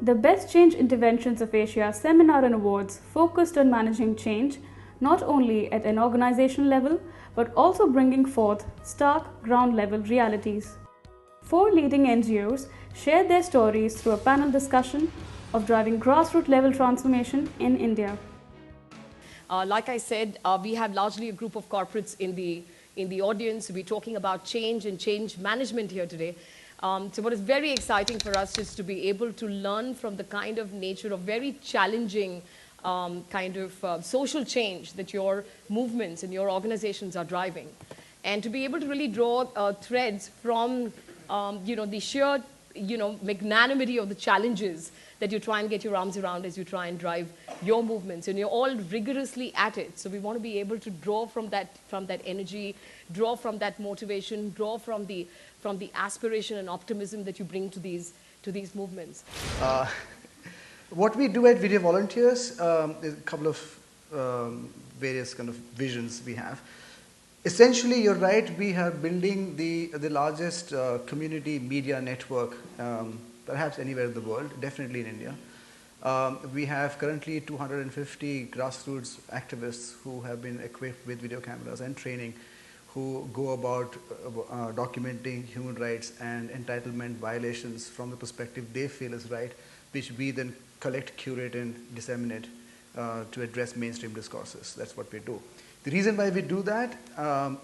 The Best Change Interventions of Asia Seminar and Awards focused on managing change not only at an organizational level but also bringing forth stark ground level realities. 4 leading NGOs shared their stories through a panel discussion of driving grassroots level transformation in India. Like I said, we have largely a group of corporates in the audience. We're talking about change and change management here today. So what is very exciting for us is to be able to learn from the kind of nature of very challenging social change that your movements and your organizations are driving. And to be able to really draw threads from the sheer magnanimity of the challenges that you try and get your arms around as you try and drive your movements, and you're all rigorously at it. So we want to be able to draw from that energy, draw from that motivation, draw from the aspiration and optimism that you bring to these movements. What we do at Video Volunteers is a couple of various kind of visions we have. Essentially, you're right, we are building the largest community media network perhaps anywhere in the world, definitely in India. We have currently 250 grassroots activists who have been equipped with video cameras and training, who go about documenting human rights and entitlement violations from the perspective they feel is right, which we then collect, curate, and disseminate to address mainstream discourses. That's what we do. The reason why we do that,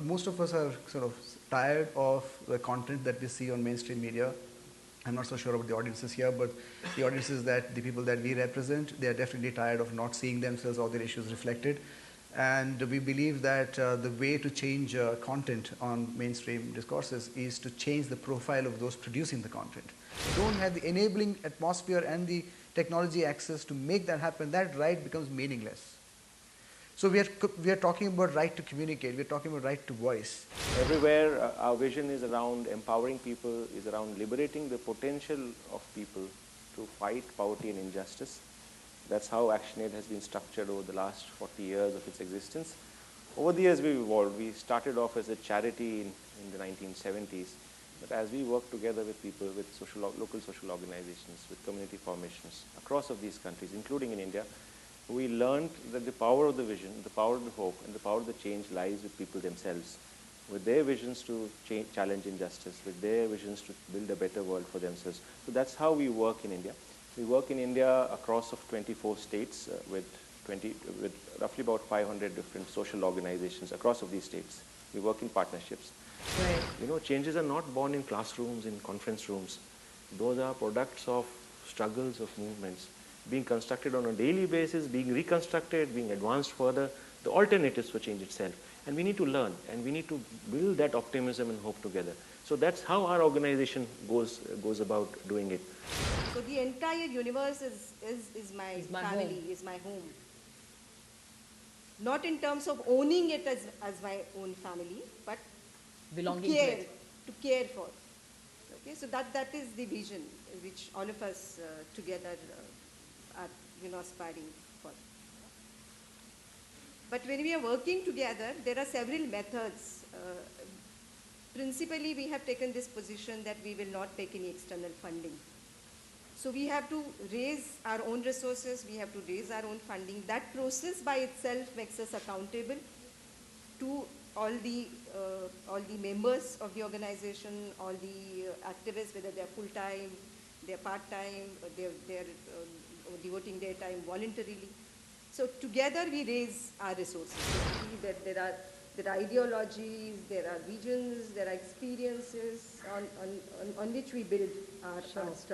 most of us are sort of tired of the content that we see on mainstream media. I'm not so sure about the audiences here, but the audiences the people that we represent, they are definitely tired of not seeing themselves or their issues reflected. And we believe that the way to change content on mainstream discourses is to change the profile of those producing the content. You don't have the enabling atmosphere and the technology access to make that happen, that right becomes meaningless. So we are talking about right to communicate, we're talking about right to voice. Everywhere our vision is around empowering people, is around liberating the potential of people to fight poverty and injustice. That's how ActionAid has been structured over the last 40 years of its existence. Over the years we've evolved. We started off as a charity in the 1970s, but as we work together with people, with local social organizations, with community formations across of these countries, including in India, we learned that the power of the vision, the power of the hope, and the power of the change lies with people themselves, with their visions to challenge injustice, with their visions to build a better world for themselves. So that's how we work in India. We work in India across of 24 states with roughly about 500 different social organizations across of these states. We work in partnerships. Right. You know, changes are not born in classrooms, in conference rooms. Those are products of struggles, of movements, being constructed on a daily basis, being reconstructed, being advanced further, the alternatives for change itself. And we need to learn, and we need to build that optimism and hope together. So that's how our organization goes about doing it. So the entire universe is my family, home. Is my home. Not in terms of owning it as my own family, but belonging to it. To care for. Okay, so that is the vision which all of us together are aspiring for. But when we are working together, there are several methods. Principally, we have taken this position that we will not take any external funding. So we have to raise our own resources, we have to raise our own funding. That process by itself makes us accountable to all the members of the organization, all the activists, whether they're full-time, they're part-time, they're devoting their time voluntarily. So together we raise our resources. We see that there are ideologies, there are visions, there are experiences on which we build our struggles.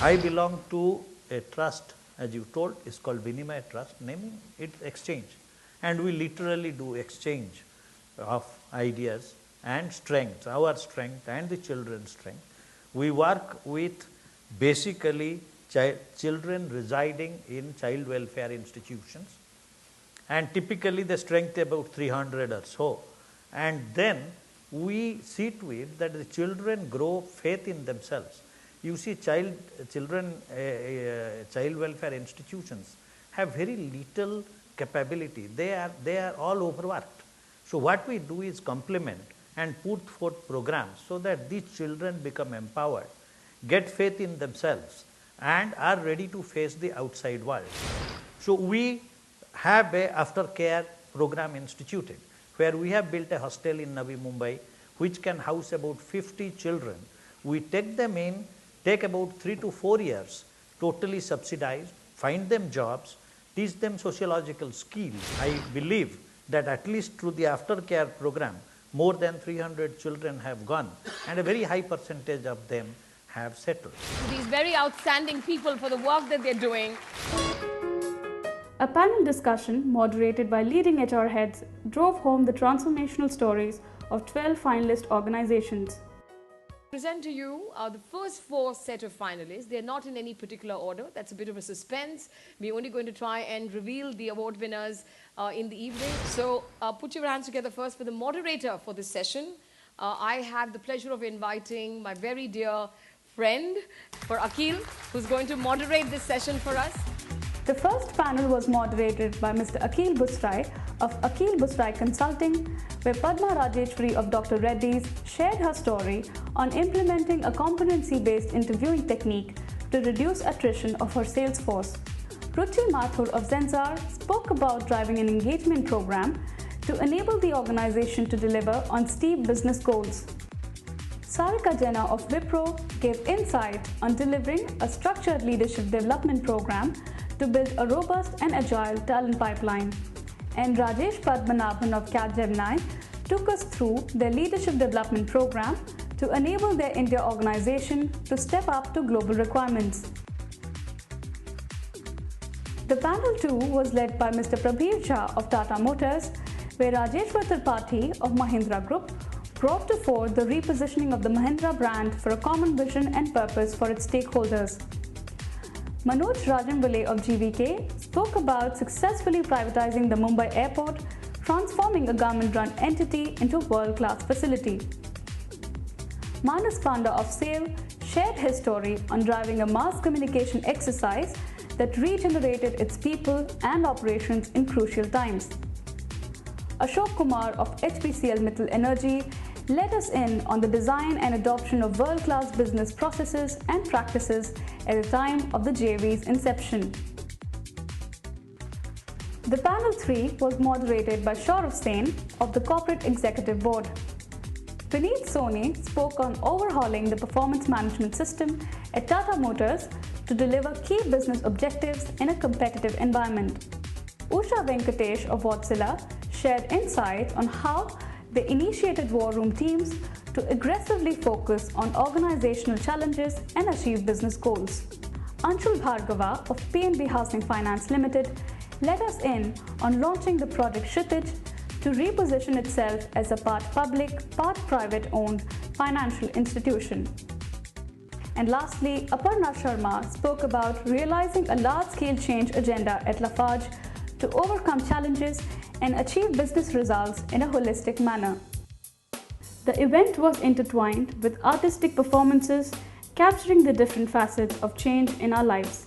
I belong to a trust, as you told, it's called Vinimay Trust, naming it exchange. And we literally do exchange of ideas and strength, our strength and the children's strength. We work with basically children residing in child welfare institutions, and typically the strength about 300 or so. And then we see to it that the children grow faith in themselves. You see, child welfare institutions have very little capability. They are all overworked. So what we do is complement and put forth programs so that these children become empowered, get faith in themselves, and are ready to face the outside world. So we have a aftercare program instituted, where we have built a hostel in Navi Mumbai, which can house about 50 children. We take them in, take about 3 to 4 years, totally subsidized, find them jobs, teach them sociological skills. I believe that at least through the aftercare program, more than 300 children have gone, and a very high percentage of them have settled. These very outstanding people for the work that they're doing. A panel discussion moderated by leading HR heads drove home the transformational stories of 12 finalist organizations. Present to you the first 4 set of finalists. They're not in any particular order. That's a bit of a suspense. We're only going to try and reveal the award winners in the evening. So put your hands together first for the moderator for this session. I have the pleasure of inviting my very dear friend, for Akhil, who's going to moderate this session for us. The first panel was moderated by Mr. Akhil Busrai of Akhil Busrai Consulting, where Padma Rajeshwari of Dr. Reddy's shared her story on implementing a competency-based interviewing technique to reduce attrition of her sales force. Ruchi Mathur of Zensar spoke about driving an engagement program to enable the organization to deliver on steep business goals. Sarika Jena of Wipro gave insight on delivering a structured leadership development program to build a robust and agile talent pipeline. And Rajesh Padmanabhan of Capgemini took us through their leadership development program to enable their India organization to step up to global requirements. The panel 2 was led by Mr. Prabir Jha of Tata Motors, where Rajeshwar Tripathi of Mahindra Group brought to fore the repositioning of the Mahindra brand for a common vision and purpose for its stakeholders. Manoj Rajambale of GVK spoke about successfully privatizing the Mumbai airport, transforming a government-run entity into a world-class facility. Manas Panda of SAIL shared his story on driving a mass communication exercise that regenerated its people and operations in crucial times. Ashok Kumar of HPCL Mittal Energy led us in on the design and adoption of world-class business processes and practices at the time of the JV's inception. The panel 3 was moderated by Saurav Sen of the Corporate Executive Board. Vineet Soni spoke on overhauling the performance management system at Tata Motors to deliver key business objectives in a competitive environment. Usha Venkatesh of Vatsila shared insights on how they initiated war room teams to aggressively focus on organizational challenges and achieve business goals. Anshul Bhargava of PNB Housing Finance Limited led us in on launching the project Kshitij to reposition itself as a part public, part private owned financial institution. And lastly, Aparna Sharma spoke about realizing a large-scale change agenda at Lafarge to overcome challenges and achieve business results in a holistic manner. The event was intertwined with artistic performances capturing the different facets of change in our lives.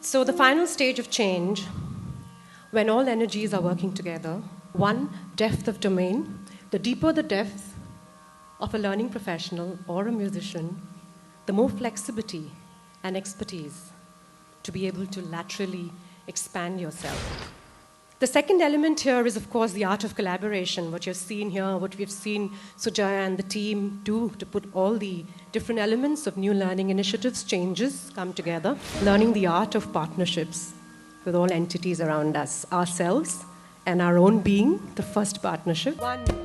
So the final stage of change, when all energies are working together, one, depth of domain. The deeper the depth of a learning professional or a musician, the more flexibility and expertise to be able to laterally expand yourself. The second element here is, of course, the art of collaboration. What you've seen here, what we've seen Sujaya and the team do to put all the different elements of new learning initiatives, changes, come together. Learning the art of partnerships with all entities around us, ourselves and our own being, the first partnership. One.